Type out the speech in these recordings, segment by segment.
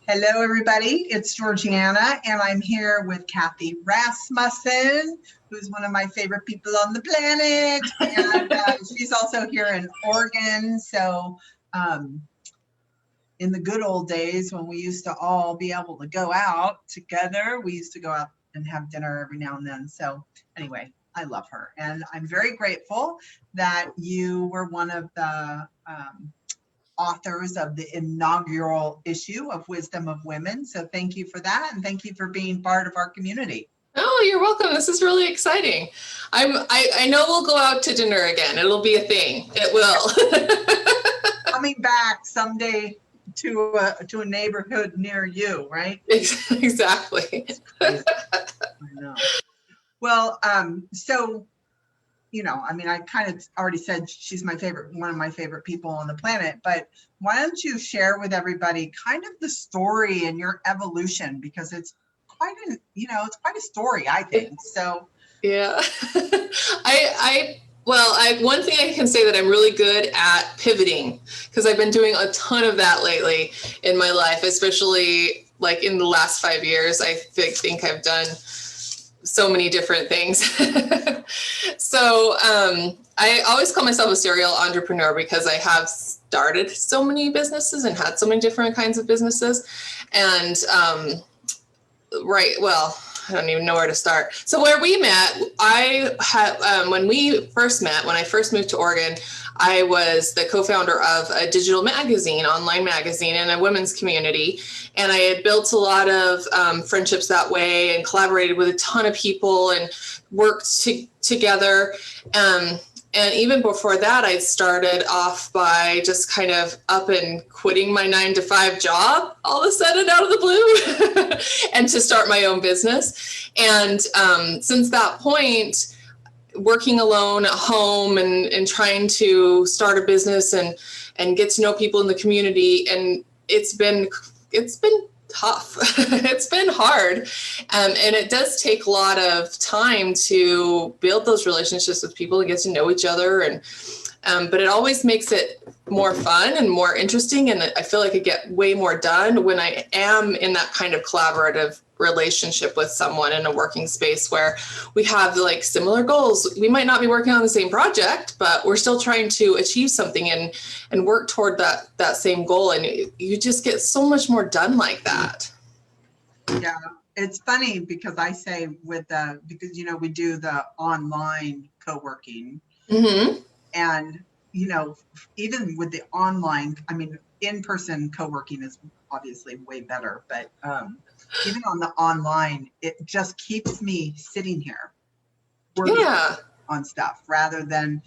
Hello, everybody. It's Georgiana, and I'm here with Kathy Rasmussen, who's one of my favorite people on the planet. And she's also here in Oregon. So in the good old days when we used to all be able to go out together, we used to go out and have dinner every now and then. So anyway, I love her. And I'm very grateful that you were one of the authors of the inaugural issue of Wisdom of Women. So thank you for that. And thank you for being part of our community. Oh, you're welcome. This is really exciting. I know we'll go out to dinner again. It'll be a thing. It will. Coming back someday to a neighborhood near you, right? Exactly. I know. Well, so I kind of already said she's one of my favorite people on the planet, but why don't you share with everybody kind of the story and your evolution, because it's quite a story, I think. So yeah. One thing I can say that I'm really good at pivoting, because I've been doing a ton of that lately in my life, especially like in the last 5 years. I think I've done so many different things. So I always call myself a serial entrepreneur because I have started so many businesses and had so many different kinds of businesses. And I don't even know where to start. So where we met, when I first moved to Oregon, I was the co-founder of a digital magazine, online magazine, and a women's community. And I had built a lot of friendships that way and collaborated with a ton of people and worked together. And even before that, I started off by just kind of up and quitting my 9-to-5 job all of a sudden out of the blue and to start my own business. And since that point, working alone at home and trying to start a business and get to know people in the community. And it's been tough. It's been hard. And it does take a lot of time to build those relationships with people and get to know each other. But it always makes it more fun and more interesting. And I feel like I get way more done when I am in that kind of collaborative relationship with someone in a working space where we have like similar goals. We might not be working on the same project, but we're still trying to achieve something and work toward that same goal. And you just get so much more done like that. Yeah, it's funny because I say because we do the online co-working. Mm-hmm. And even with the online, in-person co-working is obviously way better, but even on the online, it just keeps me sitting here working on stuff rather than,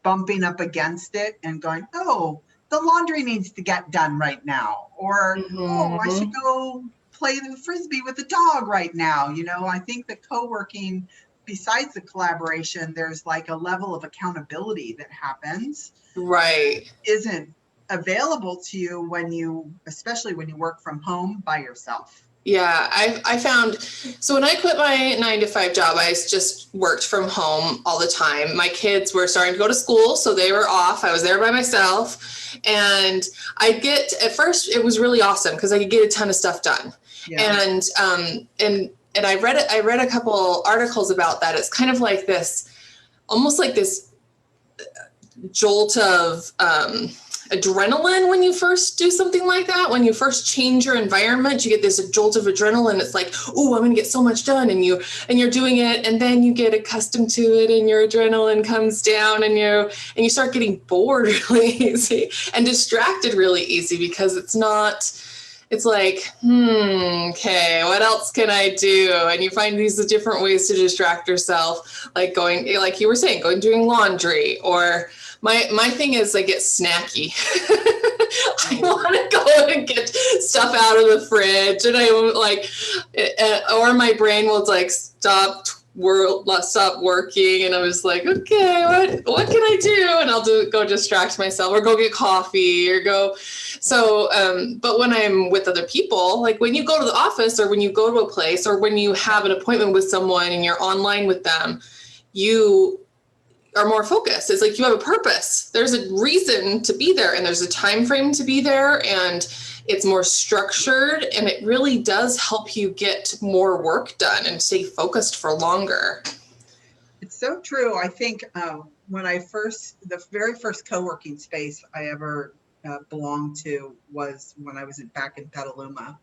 bumping up against it and going, oh, the laundry needs to get done right now. Or, oh, I should go play the Frisbee with the dog right now. I think the co-working, besides the collaboration, there's like a level of accountability that happens. Right. Isn't available to you especially when you work from home by yourself. Yeah, I found, so when I quit my 9-to-5 job, I just worked from home all the time. My kids were starting to go to school, so they were off. I was there by myself. And at first it was really awesome because I could get a ton of stuff done. Yeah. And I read a couple articles about that. It's kind of like this, almost like this jolt of adrenaline when you first do something like that. When you first change your environment, you get this jolt of adrenaline. It's like, oh, I'm going to get so much done. And you're doing it, and then you get accustomed to it, and your adrenaline comes down, and you start getting bored really easy and distracted really easy because it's like, okay, what else can I do? And you find these different ways to distract yourself, like like you were saying, doing laundry. Or my thing is I get snacky. I want to go and get stuff out of the fridge, and or my brain will like stop working, and I was like, okay, what can I do? And I'll go distract myself or go get coffee or go. So, but when I'm with other people, like when you go to the office or when you go to a place or when you have an appointment with someone and you're online with them, you are more focused. It's like you have a purpose. There's a reason to be there, and there's a time frame to be there, and it's more structured, and it really does help you get more work done and stay focused for longer. It's so true. I think when the very first co-working space I ever belonged to was when I was back in Petaluma.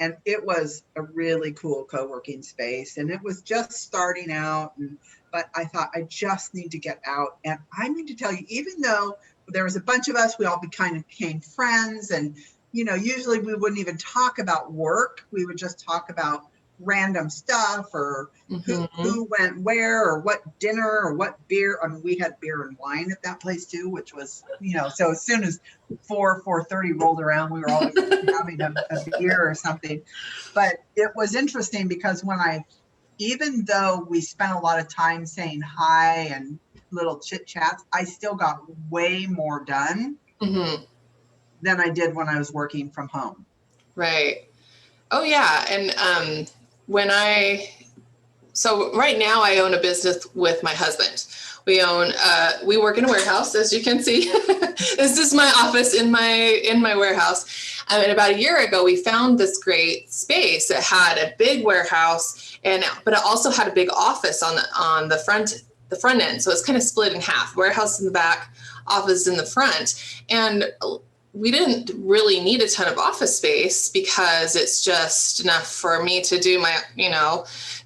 And it was a really cool co-working space. And it was just starting out. But I thought, I just need to get out. And I need to tell you, even though there was a bunch of us, we all became friends. And, usually we wouldn't even talk about work. We would just talk about random stuff, or who went where, or what dinner, or what beer. I mean, we had beer and wine at that place too, which was, so as soon as 4:30 rolled around, we were always having a beer or something. But it was interesting because even though we spent a lot of time saying hi and little chit chats, I still got way more done than I did when I was working from home. Right. Oh yeah. And so right now I own a business with my husband. We work in a warehouse, as you can see. This is my office in my warehouse. And about a year ago, we found this great space. It had a big warehouse, but it also had a big office on the front end. So it's kind of split in half: warehouse in the back, office in the front. And we didn't really need a ton of office space because it's just enough for me to do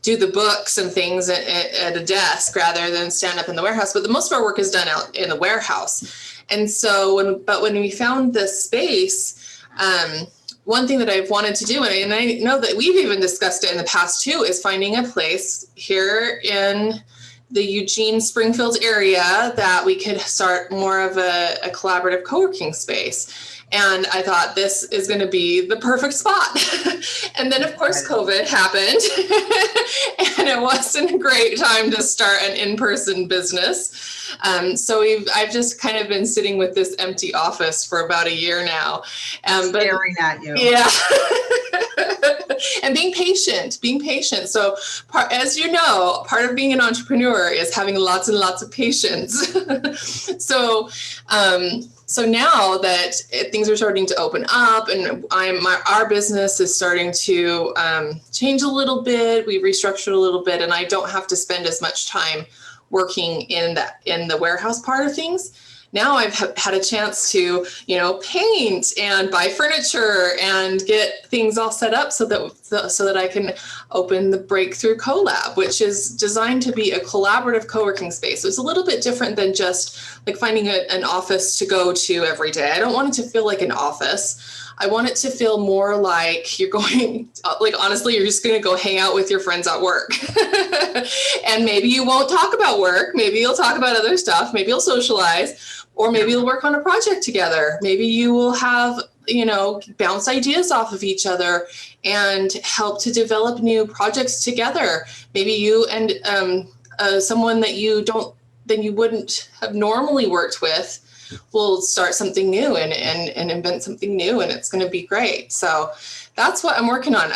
do the books and things at a desk rather than stand up in the warehouse. But the most of our work is done out in the warehouse. And so when we found this space, one thing that I've wanted to do, and I know that we've even discussed it in the past too, is finding a place here in the Eugene Springfield area that we could start more of a collaborative co-working space. And I thought this is going to be the perfect spot. And then of course COVID happened and it wasn't a great time to start an in-person business. So I've just kind of been sitting with this empty office for about a year now. Staring at you. Yeah. And being patient. So as you know, part of being an entrepreneur is having lots and lots of patience. So now that things are starting to open up and our business is starting to change a little bit, we restructured a little bit, and I don't have to spend as much time working in the warehouse part of things. Now I've had a chance to, paint and buy furniture and get things all set up so that I can open the Breakthrough CoLab, which is designed to be a collaborative co-working space. So it's a little bit different than just like finding an office to go to every day. I don't want it to feel like an office. I want it to feel more like you're going, like, honestly, you're just going to go hang out with your friends at work. And maybe you won't talk about work. Maybe you'll talk about other stuff. Maybe you'll socialize, or maybe you'll work on a project together. Maybe you will have, bounce ideas off of each other and help to develop new projects together. Maybe you and someone that you wouldn't have normally worked with will start something new and invent something new, and it's going to be great. So that's what I'm working on.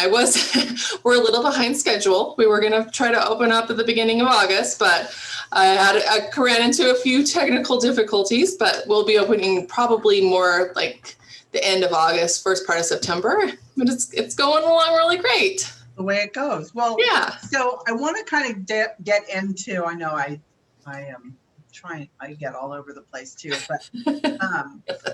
We're a little behind schedule. We were going to try to open up at the beginning of August, but I ran into a few technical difficulties, but we'll be opening probably more like the end of August, first part of September, but it's going along really great. The way it goes. Well, yeah. So I want to kind of get into, I know I am trying, I get all over the place too, but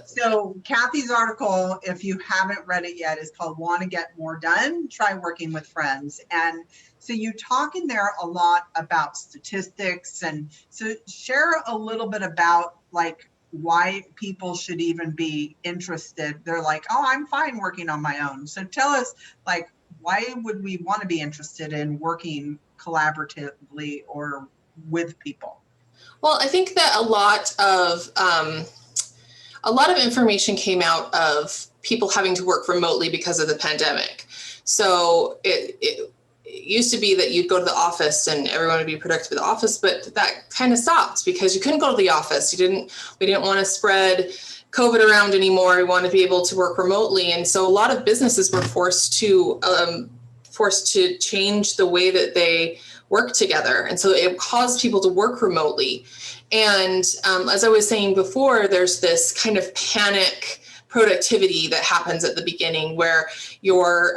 so Kathy's article, if you haven't read it yet, is called Want to Get More Done? Try Working with Friends. And so you talk in there a lot about statistics, and so share a little bit about like why people should even be interested. They're like, oh, I'm fine working on my own. So tell us, like, why would we want to be interested in working collaboratively or with people? Well, I think that a lot of information came out of people having to work remotely because of the pandemic. So it used to be that you'd go to the office and everyone would be productive at the office, but that kind of stopped because you couldn't go to the office. We didn't want to spread COVID around anymore. We wanted to be able to work remotely. And so a lot of businesses were forced to change the way that they work together. And so it caused people to work remotely. And as I was saying before, there's this kind of panic productivity that happens at the beginning where your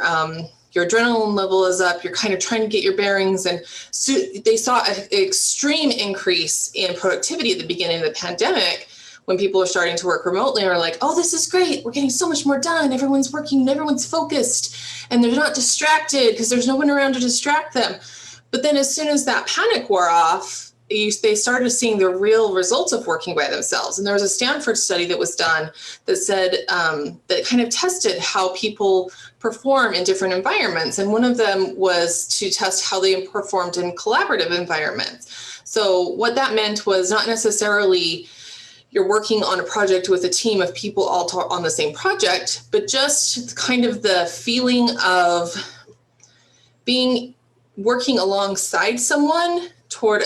adrenaline level is up, you're kind of trying to get your bearings. And so they saw an extreme increase in productivity at the beginning of the pandemic when people are starting to work remotely and are like, oh, this is great. We're getting so much more done. Everyone's working, everyone's focused, and they're not distracted because there's no one around to distract them. But then as soon as that panic wore off, they started seeing the real results of working by themselves. And there was a Stanford study that was done that said, that kind of tested how people perform in different environments. And one of them was to test how they performed in collaborative environments. So what that meant was not necessarily you're working on a project with a team of people all on the same project, but just kind of the feeling of working alongside someone toward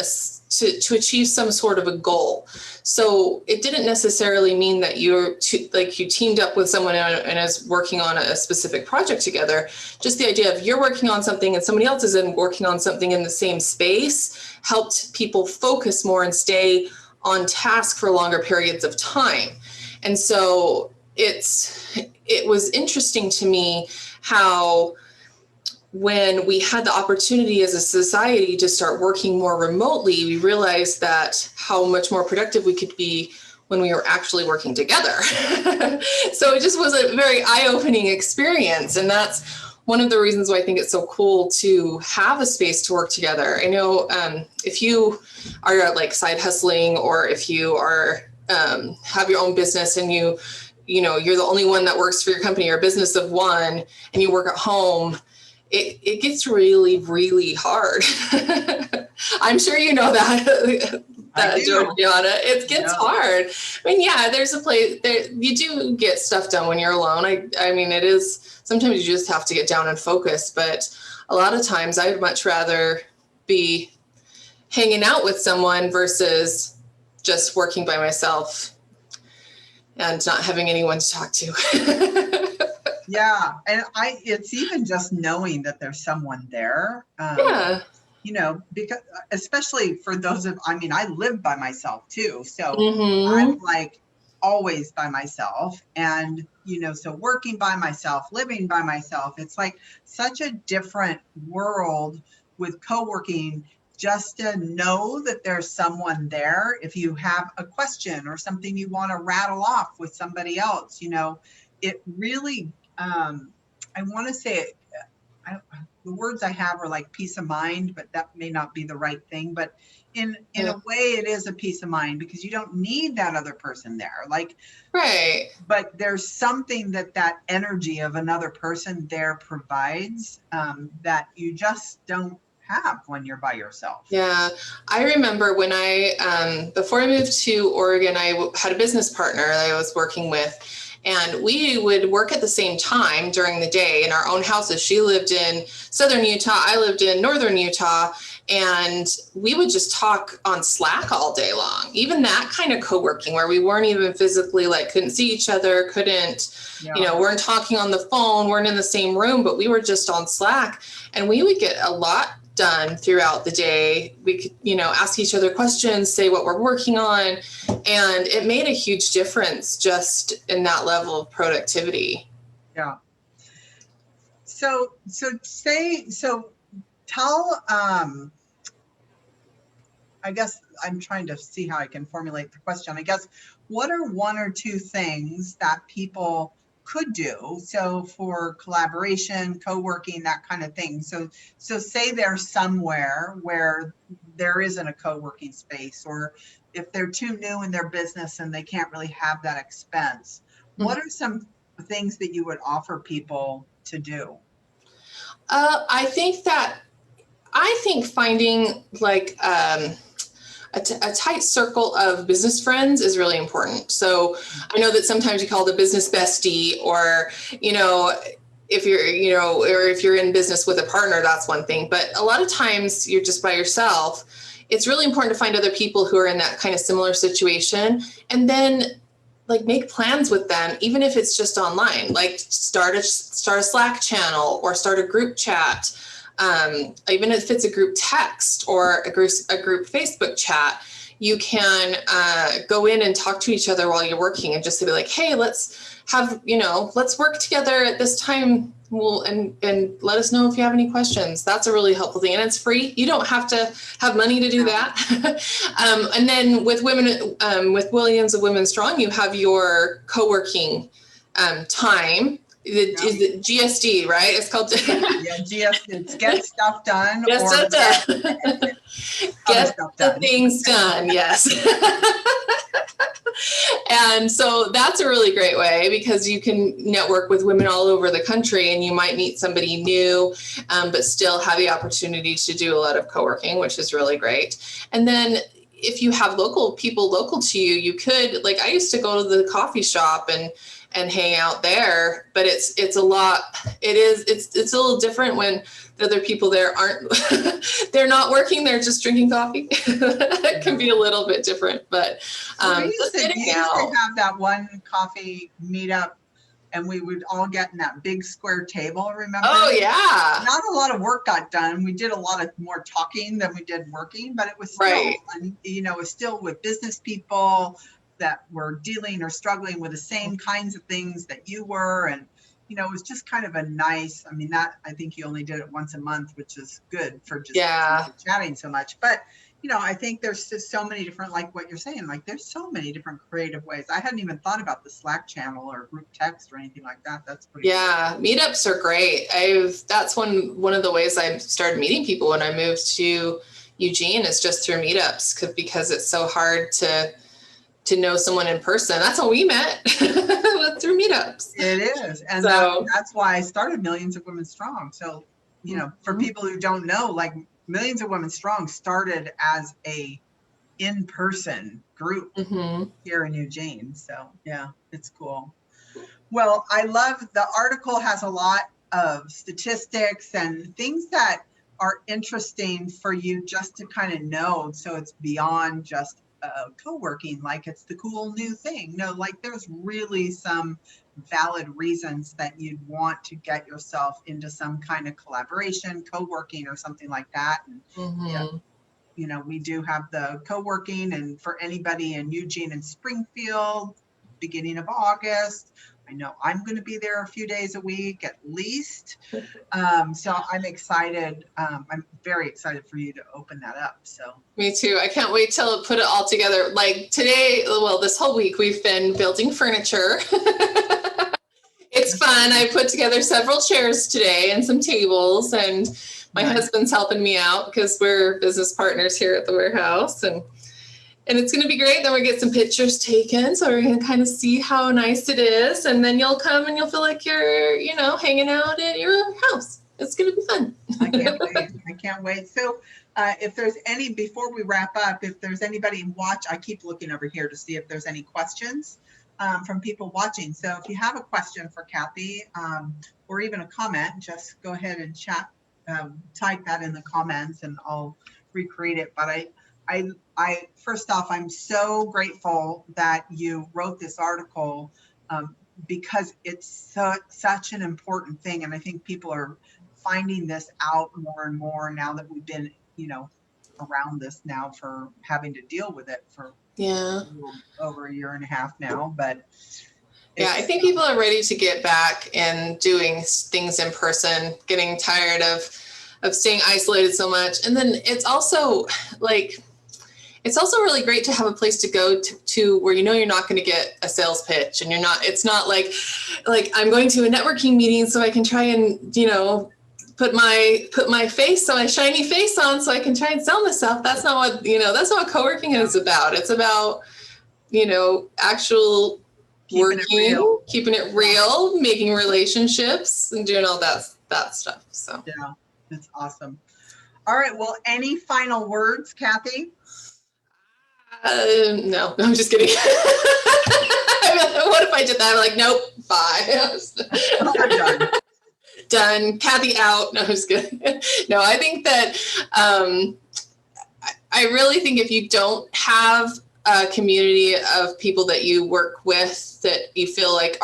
to achieve some sort of a goal. So it didn't necessarily mean that you teamed up with someone and is working on a specific project together. Just the idea of you're working on something and somebody else is working on something in the same space helped people focus more and stay on task for longer periods of time. And so it was interesting to me how when we had the opportunity as a society to start working more remotely, we realized that how much more productive we could be when we were actually working together. So it just was a very eye-opening experience. And that's one of the reasons why I think it's so cool to have a space to work together. I know if you are like side hustling, or if you are have your own business and you're the only one that works for your company, or a business of one, and you work at home, it gets really, really hard. I'm sure you know that, Georgiana. It gets hard. I mean, yeah, there's a place there. You do get stuff done when you're alone. I mean, it is, sometimes you just have to get down and focus, but a lot of times I'd much rather be hanging out with someone versus just working by myself and not having anyone to talk to. Yeah. And it's even just knowing that there's someone there. Yeah. Because especially for those I live by myself too. So Mm-hmm. I'm like always by myself, and, so working by myself, living by myself, it's like such a different world with co-working, just to know that there's someone there. If you have a question or something you want to rattle off with somebody else, it really, I want to say it, the words I have are like peace of mind, but that may not be the right thing. But in a way, it is a peace of mind because you don't need that other person there. Like, right. But there's something that energy of another person there provides that you just don't have when you're by yourself. Yeah, I remember when before I moved to Oregon, I had a business partner that I was working with, and we would work at the same time during the day in our own houses. She lived in southern Utah, I lived in northern Utah, and we would just talk on Slack all day long. Even that kind of co-working where we weren't even physically, couldn't see each other, weren't talking on the phone, weren't in the same room, but we were just on Slack, and we would get a lot done throughout the day. We could, ask each other questions, say what we're working on, and it made a huge difference just in that level of productivity. Yeah. So tell, I guess I'm trying to see how I can formulate the question. I guess, what are one or two things that people could do? So for collaboration, co-working, that kind of thing. So say they're somewhere where there isn't a co-working space, or if they're too new in their business and they can't really have that expense, what are some things that you would offer people to do? I think finding a tight circle of business friends is really important. So I know that sometimes you call it a business bestie, or, if you're in business with a partner, that's one thing. But a lot of times you're just by yourself. It's really important to find other people who are in that kind of similar situation, and then make plans with them, even if it's just online. Start a Slack channel or start a group chat. Even if it's a group text or a group Facebook chat, you can go in and talk to each other while you're working and just to be like, hey, let's have, let's work together at this time. And let us know if you have any questions. That's a really helpful thing. And it's free. You don't have to have money to do that. And then with with Williams of Women Strong, you have your co-working time. Is it GSD, right? It's called GSD. It's get stuff done. Get stuff done. Get the things done. Yes. And so that's a really great way because you can network with women all over the country, and you might meet somebody new, but still have the opportunity to do a lot of co-working, which is really great. And then if you have people local to you, you could, like, I used to go to the coffee shop and hang out there, but it's a little different when the other people there aren't, they're not working, they're just drinking coffee. It can be a little bit different, but we used to have that one coffee meetup, and we would all get in that big square table, remember? Oh yeah. Not a lot of work got done. We did a lot of more talking than we did working, but it was still, right. It was still with business people that were dealing or struggling with the same kinds of things that you were. And, it was just kind of a nice, I think you only did it once a month, which is good for just chatting so much. But, I think there's just so many different, like what you're saying, like there's so many different creative ways. I hadn't even thought about the Slack channel or group text or anything like that. That's pretty cool. Meetups are great. That's one of the ways I started meeting people when I moved to Eugene is just through meetups because it's so hard to know someone in person. That's how we met through meetups. It is. And that's why I started Millions of Women Strong. So, for people who don't know, like Millions of Women Strong started as a in-person group here in Eugene. So yeah, it's cool. Well, I love the article has a lot of statistics and things that are interesting for you just to kind of know. So it's beyond just co-working, like it's the cool new thing. No, like there's really some valid reasons that you'd want to get yourself into some kind of collaboration, co-working or something like that. And we do have the co-working, and for anybody in Eugene and Springfield, beginning of August, I know I'm going to be there a few days a week at least. So I'm excited. I'm very excited for you to open that up. So me too. I can't wait till put it all together. Like today, this whole week we've been building furniture. It's fun. I put together several chairs today and some tables, and my husband's helping me out because we're business partners here at the warehouse, and it's going to be great. Then we get some pictures taken, so we're going to kind of see how nice it is, and then you'll come and you'll feel like you're, hanging out at your house. It's going to be fun. I can't wait. I can't wait. So if there's before we wrap up, if there's anybody watch, I keep looking over here to see if there's any questions from people watching. So if you have a question for Kathy or even a comment, just go ahead and type that in the comments and I'll recreate it. But I first off, I'm so grateful that you wrote this article because it's such an important thing. And I think people are finding this out more and more now that we've been, around this now for having to deal with it for over a year and a half now. But I think people are ready to get back and doing things in person, getting tired of staying isolated so much. And then it's also really great to have a place to go to where you're not going to get a sales pitch, and it's not like I'm going to a networking meeting so I can try and, put my face, my shiny face on so I can try and sell myself. That's not what co-working is about. It's about, actual working, keeping it real, making relationships and doing all that stuff. So yeah, it's awesome. All right. Well, any final words, Kathy? No, I'm just kidding. What if I did that? I'm like, nope, bye. I'm done. Done. Kathy out. No, I'm just kidding. No, I think that I really think if you don't have a community of people that you work with that you feel like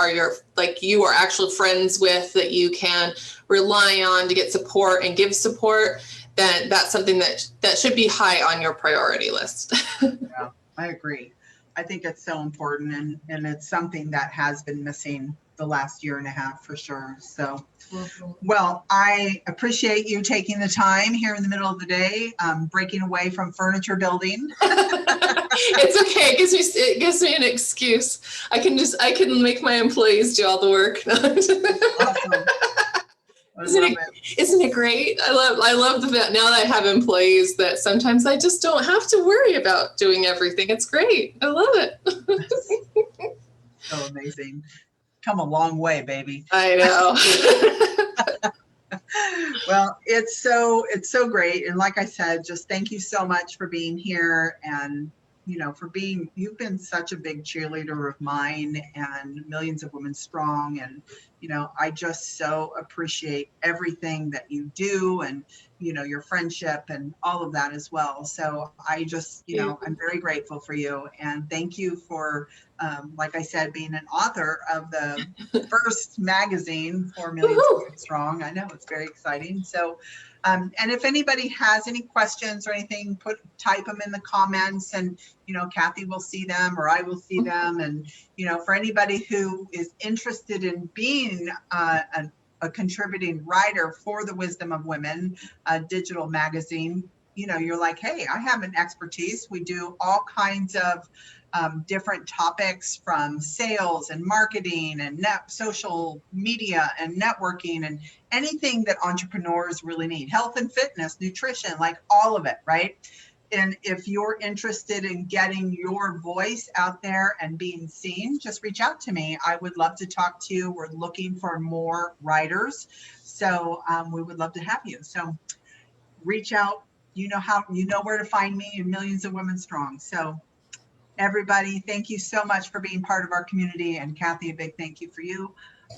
you are actual friends with, that you can rely on to get support and give support, then that's something that should be high on your priority list. Yeah, I agree. I think it's so important, and it's something that has been missing the last year and a half for sure. So, well, I appreciate you taking the time here in the middle of the day, breaking away from furniture building. It's okay. It gives me an excuse. I can make my employees do all the work. Awesome. Isn't it great? I love the fact now that I have employees that sometimes I just don't have to worry about doing everything. It's great. I love it. So amazing. Come a long way, baby. I know. Well, it's so great. And like I said, just thank you so much for being here, and you've been such a big cheerleader of mine and Millions of Women Strong. And, I just so appreciate everything that you do, and, your friendship and all of that as well. So I just, I'm very grateful for you. And thank you for, like I said, being an author of the first magazine for Millions of Women Strong. I know it's very exciting. So, and if anybody has any questions or anything, type them in the comments, and Kathy will see them, or I will see them. And for anybody who is interested in being a contributing writer for the Wisdom of Women digital magazine, you're like, hey, I have an expertise. We do all kinds of different topics, from sales and marketing and social media and networking, and anything that entrepreneurs really need, health and fitness, nutrition, like all of it, right? And if you're interested in getting your voice out there and being seen, just reach out to me. I would love to talk to you. We're looking for more writers. So we would love to have you. So reach out. You know where to find me, and Millions of Women Strong. So everybody, thank you so much for being part of our community. And Kathy, a big thank you for you.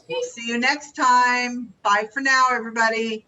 We'll see you next time. Bye for now, everybody.